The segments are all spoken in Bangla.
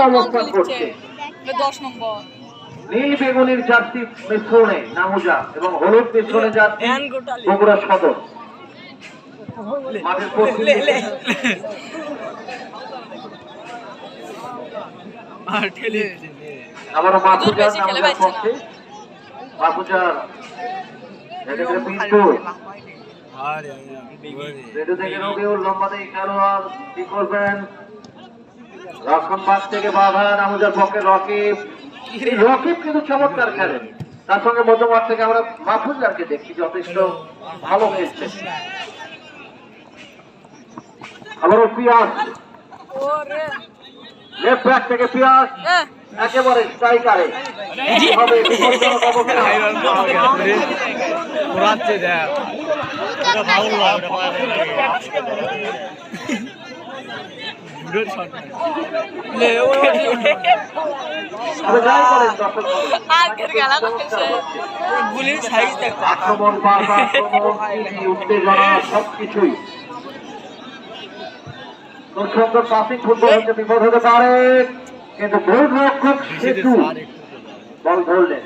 অবস্থান করছে 10 নম্বর নীল বেগুনির জার্সি মিশ্রণে নামুজা এবং হলুদ মিশ্রণে জার্সি বগুড়া সদর। মাঠের পশ্চিম দিকে আবার মাহফুজার নামুজার পক্ষে মাহফুজার রেডিও থেকে রবিউল লম্বা থেকে খেলোয়াড় কি করবেন রক্ষণ পাশ থেকে বাধা নামুজার পক্ষে রকিব রকিব কিন্তু চমৎকার খেলেন তার সঙ্গে মধ্যমাঠ থেকে আমরা মাহফুজারকে দেখি যথেষ্ট ভালো খেলছে আবারও পিয়াস লেফট ব্যাক থেকে পিয়াস একেবারে স্ট্রাইকারে আক্রমণ উত্তেজনা সবকিছুই সুন্দর পাসিং ফুটবল হচ্ছে বিপদ হতে পারে কিন্তু গোলরক্ষক সেতু বল ধরলেন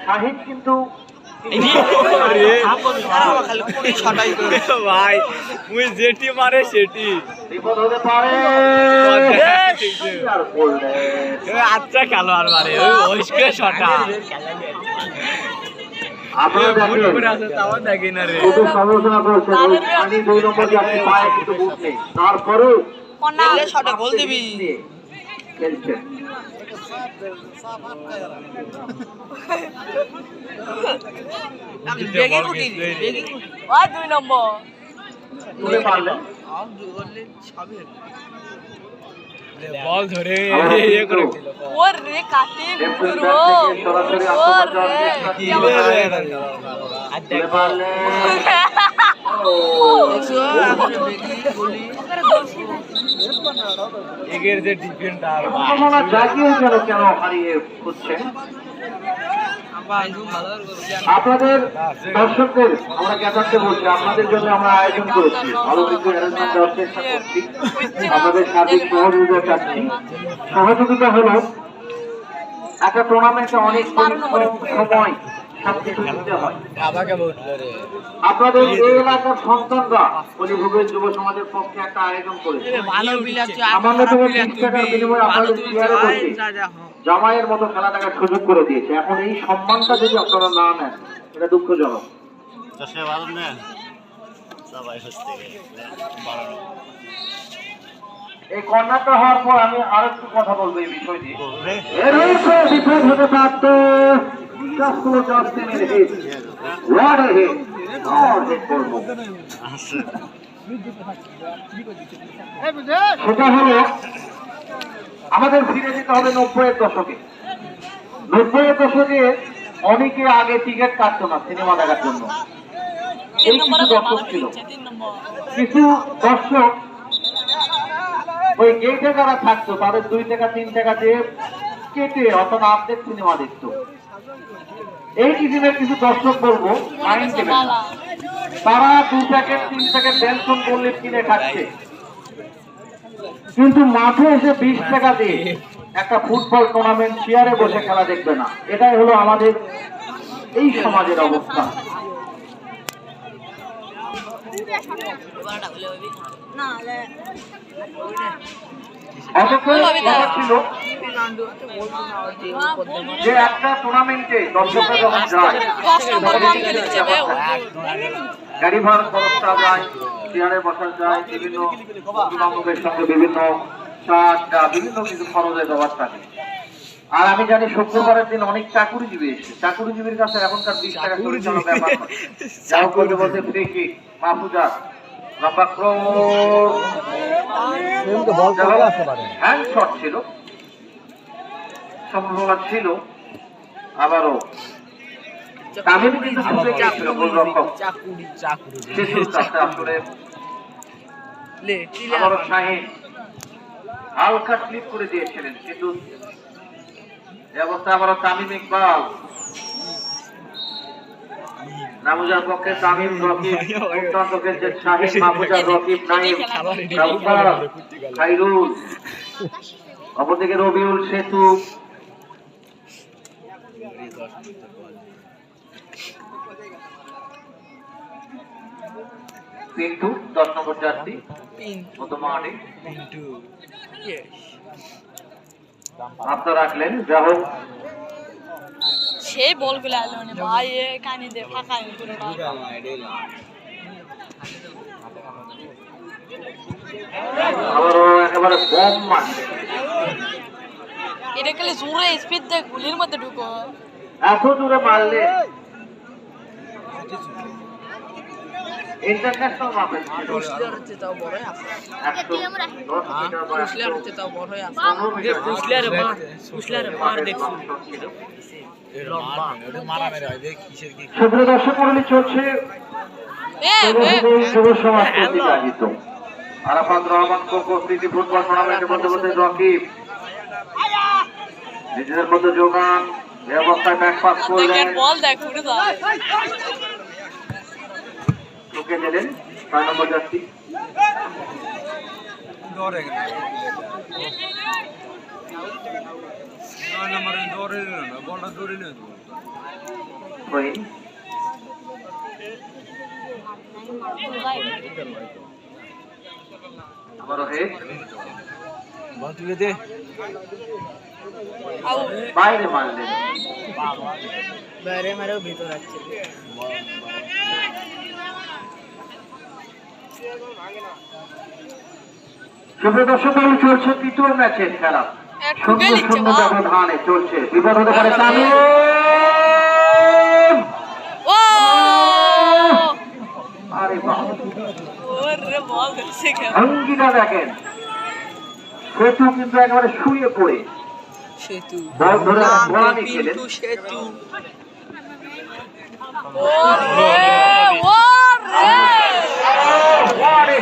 শাহিদ কিন্তু বিপদ হতে পারে আচ্ছা খেলোয়াড় মারে তারপরেও গোল দিবি খেলছেন বল ধরে এগের যে ডিফেন্ডার জাগিয়ে গেল কেন হারিয়ে খুঁজছেন আপনাদের দর্শকদের আমরা জ্ঞাতার্থে বলছি আপনাদের জন্য আমরা আয়োজন করেছি ভালো কিছু অ্যারেঞ্জমেন্ট দেওয়ার চেষ্টা করছি আপনাদের সার্বিক সহযোগিতা চাচ্ছি সহযোগিতা হলো একটা টুর্নামেন্টে অনেক সময় সবকিছু দিতে হয় আপনাদের এই এলাকার সন্তানরা অলিভোগের যুব সমাজের পক্ষে একটা আয়োজন করেছে সামান্য থেকে 30 টাকার বিনিময়ে আপনাদের চেয়ারে বসে জামাইয়ের মতো খেলা দেখার সুযোগ করে দিয়েছে এখন এই সম্মানটা যদি আপনারা না নেন এটা দুঃখজনক এই কর্নারটা হওয়ার পর আমি আরেকটু কথা বলবো এই বিষয় নিয়ে বিপদ হতে পারত সেটা হলো আমাদের ফিরে যেতে হবে 90-এর দশকে 90-এর দশকে অনেকে আগে টিকিট কাটতো না সিনেমা দেখার জন্য এই কিছু দর্শক ছিল কিছু দর্শক ওই গেটে যারা থাকতো তাদের 2 টাকা 3 টাকা দিয়ে কেটে অথবা আপডেট সিনেমা দেখতো এই টিভির কিছু দর্শক বলবো মাইন্ড দেবে তারা 2 প্যাকেট 3 প্যাকেট বেলসন বললে কিনে খাচ্ছে কিন্তু মাঠে এসে 20 টাকা দিয়ে একটা ফুটবল টুর্নামেন্ট চেয়ারে বসে খেলা দেখবে না এটাই হলো আমাদের এই সমাজের অবস্থা ছিল যে একটা টুর্নামেন্টে দর্শকরা যখন যায় গাড়ি ভাড়া খরচটা যায় চেয়ারে বসা যায় বিভিন্ন অভিভাবকের সঙ্গে বিভিন্ন চাটা বিভিন্ন কিছু খরচের ব্যবহার থাকে আর আমি জানি শুক্রবারের দিন অনেক চাকুরিজীবী এসে চাকুরিজীবীর কাছে এখনকার 20 টাকা চুরি জন্য ব্যাপার নয় যাও করতে বলতে ফ্রি কিক মাহফুজা লম্বা ক্রস হ্যান্ড শট ছিল সম্ভাবনা ছিল আবারও তামিম কিন্তু ছুটে গিয়েছিল গোলরক্ষক আসলে আবারও শাহিন হালকা স্লিপ করে দিয়েছিলেন কিন্তু এই অবস্থা আবারও তামিম ইকবাল রামুজার পক্ষে তামিম, রকিব, উত্তরান্ত খেলছে শাহিন, মাহফুজা, রকিব, নাইম, কাউসার, খাইরুল, অপরদিকে রবিউল, সেতু, পিন্টু 10 নম্বর জার্সি মধ্যমাঠে আপনারা রাখলেন। যা হোক সেই বলগুলো আলো না ভাই এ কানি দে ফাঁকা করে আবারও একেবারে বম মারছে। এটা খালি জোরে স্পিড দিয়ে গুলির মধ্যে ঢুকো এত দূরে মারলে ইন্টারন্যাশনাল মাপে কুশলার হচ্ছে তাও বড়ই আছে 110 মিটার বা কুশলার হচ্ছে তাও বড়ই আছে 15 মিটার কুশলার মার দেখছি সুপ্রিয় দর্শক মণ্ডলী, চলছে যুব সমাজ কর্তৃক আয়োজিত আরাফাত রহমান কোকো স্মৃতি ফুটবল টুর্নামেন্টের মধ্যে রকিব নিজেদের মধ্যে যোগান, এই অবস্থায় ব্যাক পাস করলেন, বল দেখ উড়ে যায় ঢুকে দিলেন 6 নম্বর জার্সি ওই আবারও হেড বল তুলে দে বাইরে মারলেন। বাইরে মারেও ভিতর আছে সুপ্রিয় দর্শক মণ্ডলী, চলছে তৃতীয় ম্যাচের খেলা। 0-0 ব্যবধানে চলছে। বিপদ হতে পারে তামিম। ও আরে বাহ, ওরে বল ধরছে কেন ভঙ্গিটা দেখেন। সেতু কিন্তু একেবারে শুয়ে পড়ে সেতু বল ধরে ভরানি খেলেন। সেতু ওরে ওরে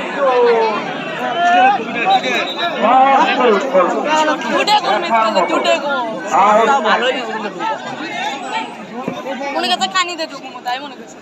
দুটে গোল মিস করলো দুটে গোল ভালোই মনে কথা কানি দে ঢুকুমো তাই মনে করছে